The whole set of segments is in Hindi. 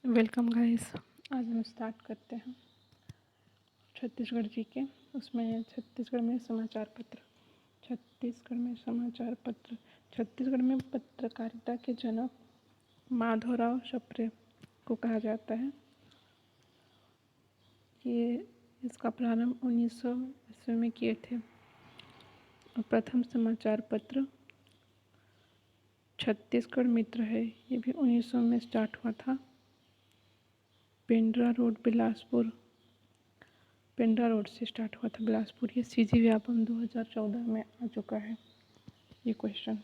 Welcome guys. आज हम स्टार्ट करते हैं छत्तीसगढ़ जी के। उसमें छत्तीसगढ़ में समाचार पत्र। छत्तीसगढ़ में समाचार पत्र। छत्तीसगढ़ में पत्रकारिता के जनक माधवराव सप्रे को कहा जाता है। ये इसका प्रारंभ 1900 ईस्वी में किए थे। और प्रथम समाचार पत्र छत्तीसगढ़ मित्र है। ये भी 1900 में स्टार्ट हुआ था। पेंड्रा रोड से स्टार्ट हुआ था बिलासपुर। ये सीजी व्यापम 2014 में आ चुका है ये क्वेश्चन।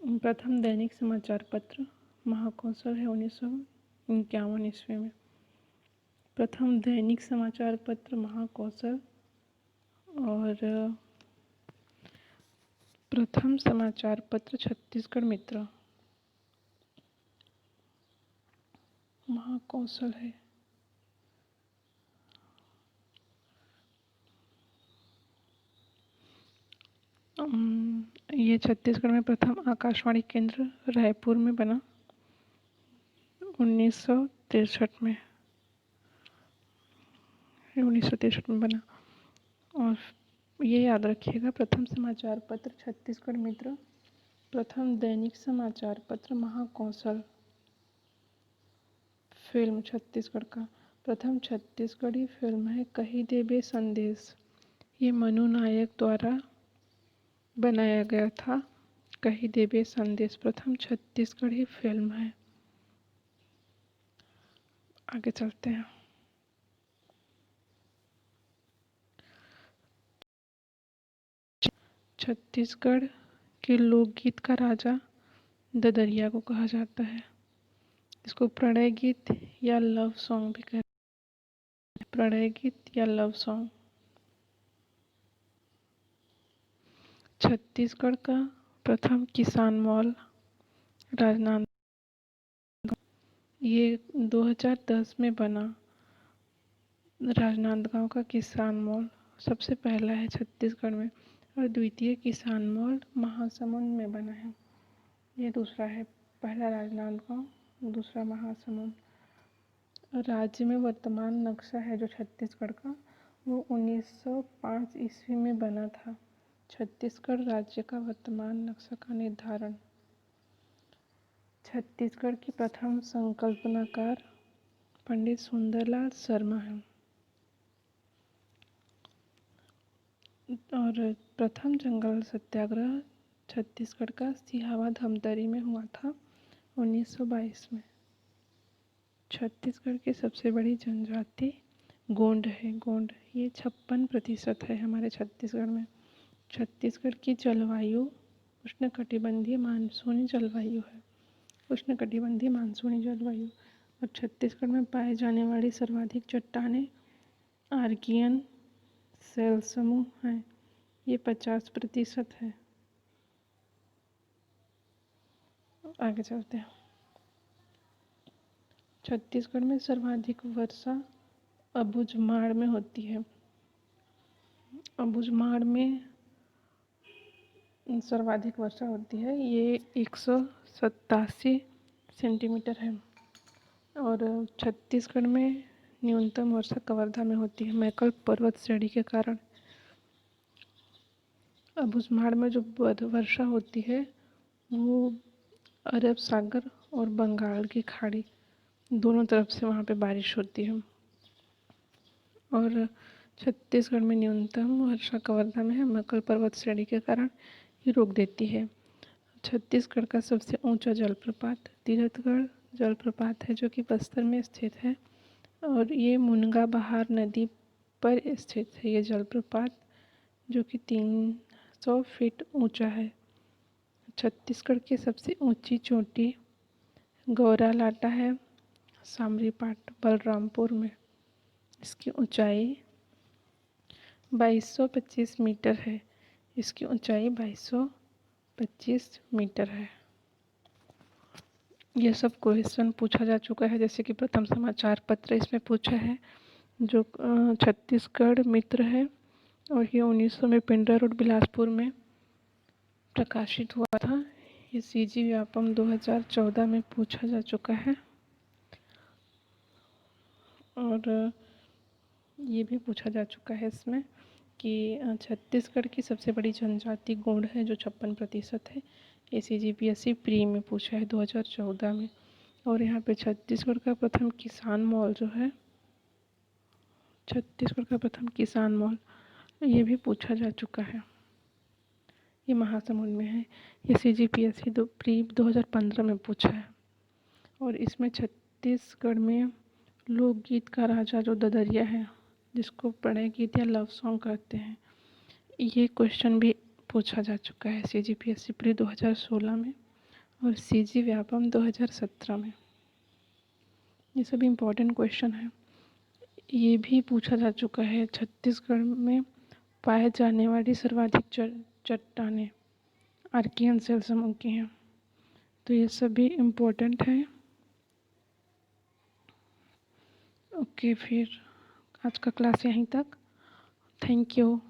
प्रथम दैनिक समाचार पत्र महाकौशल है 1951 ईस्वी में। प्रथम दैनिक समाचार पत्र महाकौशल। और प्रथम समाचार पत्र छत्तीसगढ़ मित्र महाकौशल है। ये छत्तीसगढ़ में प्रथम आकाशवाणी केंद्र रायपुर में बना 1963 में। 1963 में बना। और ये याद रखिएगा, प्रथम समाचार पत्र छत्तीसगढ़ मित्र, प्रथम दैनिक समाचार पत्र महाकौशल। फिल्म छत्तीसगढ़ का प्रथम छत्तीसगढ़ी फिल्म है कही देबे संदेश। ये मनु नायक द्वारा बनाया गया था। कही देबे संदेश प्रथम छत्तीसगढ़ी फिल्म है। आगे चलते हैं। छत्तीसगढ़ के लोकगीत का राजा ददरिया को कहा जाता है। इसको प्रणय गीत या लव सॉन्ग भी कहते हैं। प्रणय गीत या लव सॉन्ग। छत्तीसगढ़ का प्रथम किसान मॉल राजनांदगांव। ये 2010 में बना। राजनांदगांव का किसान मॉल सबसे पहला है छत्तीसगढ़ में। और द्वितीय किसान मॉल महासमुंद में बना है। ये दूसरा है। पहला राजनांदगांव, दूसरा महासमुंद। राज्य में वर्तमान नक्शा है जो छत्तीसगढ़ का, वो 1905 ईस्वी में बना था। छत्तीसगढ़ राज्य का वर्तमान नक्शा का निर्धारण। छत्तीसगढ़ की प्रथम संकल्पनाकार पंडित सुंदरलाल शर्मा है। और प्रथम जंगल सत्याग्रह छत्तीसगढ़ का सिहावा धमतरी में हुआ था 1922 में। छत्तीसगढ़ की सबसे बड़ी जनजाति गोंड है। गोंड ये 56% है हमारे छत्तीसगढ़ में। छत्तीसगढ़ की जलवायु उष्णकटिबंधीय मानसूनी जलवायु है। उष्णकटिबंधीय मानसूनी जलवायु। और छत्तीसगढ़ में पाए जाने वाली सर्वाधिक चट्टानें आर्कियन सेल समूह हैं। ये 50% है। आगे चलते हैं। छत्तीसगढ़ में सर्वाधिक वर्षा अबुझमाड़ में होती है। अबुझमाड़ में सर्वाधिक वर्षा होती है। ये 187 सेंटीमीटर है। और छत्तीसगढ़ में न्यूनतम वर्षा कवर्धा में होती है मैकल पर्वत श्रेणी के कारण। अबुझमाड़ में जो वर्षा होती है वो अरब सागर और बंगाल की खाड़ी दोनों तरफ से वहाँ पे बारिश होती है। और छत्तीसगढ़ में न्यूनतम वर्षा कवर्धा में है मैकल पर्वत श्रेणी के कारण ये रोक देती है। छत्तीसगढ़ का सबसे ऊंचा जलप्रपात तीरथगढ़ जलप्रपात है जो कि बस्तर में स्थित है। और ये मुनगा बहार नदी पर स्थित है ये जलप्रपात, जो कि 300 फीट ऊंचा है। छत्तीसगढ़ की सबसे ऊंची चोटी गौरालाटा है सामरीपाट बलरामपुर में। इसकी ऊंचाई 2225 मीटर है। इसकी ऊंचाई 2225 मीटर है। यह सब क्वेश्चन पूछा जा चुका है। जैसे कि प्रथम समाचार पत्र इसमें पूछा है जो छत्तीसगढ़ मित्र है। और ये 1900 में पेंड्रा रोड बिलासपुर में प्रकाशित हुआ था। ये सीजी व्यापम 2014 में पूछा जा चुका है। और ये भी पूछा जा चुका है इसमें कि छत्तीसगढ़ की सबसे बड़ी जनजाति गोंड है जो 56% है। ACGPSC प्री में पूछा है 2014 में। और यहाँ पे छत्तीसगढ़ का प्रथम किसान मॉल जो है, छत्तीसगढ़ का प्रथम किसान मॉल, ये भी पूछा जा चुका है। ये महासमुंद में है। ACGPSC प्री 2015 में पूछा है। और इसमें छत्तीसगढ़ में लोकगीत का राजा जो ददरिया है, जिसको प्रणय गीत या लव सॉन्ग कहते हैं, ये क्वेश्चन भी पूछा जा चुका है CGPSC प्री 2016 में और CG व्यापम 2017 में। ये सभी इम्पोर्टेंट क्वेश्चन है। ये भी पूछा जा चुका है छत्तीसगढ़ में पाए जाने वाली सर्वाधिक चट्टानें आर्कियन सेल समूह की हैं। तो ये सभी इम्पोर्टेंट है। ओके, फिर आज का क्लास यहीं तक। Thank you.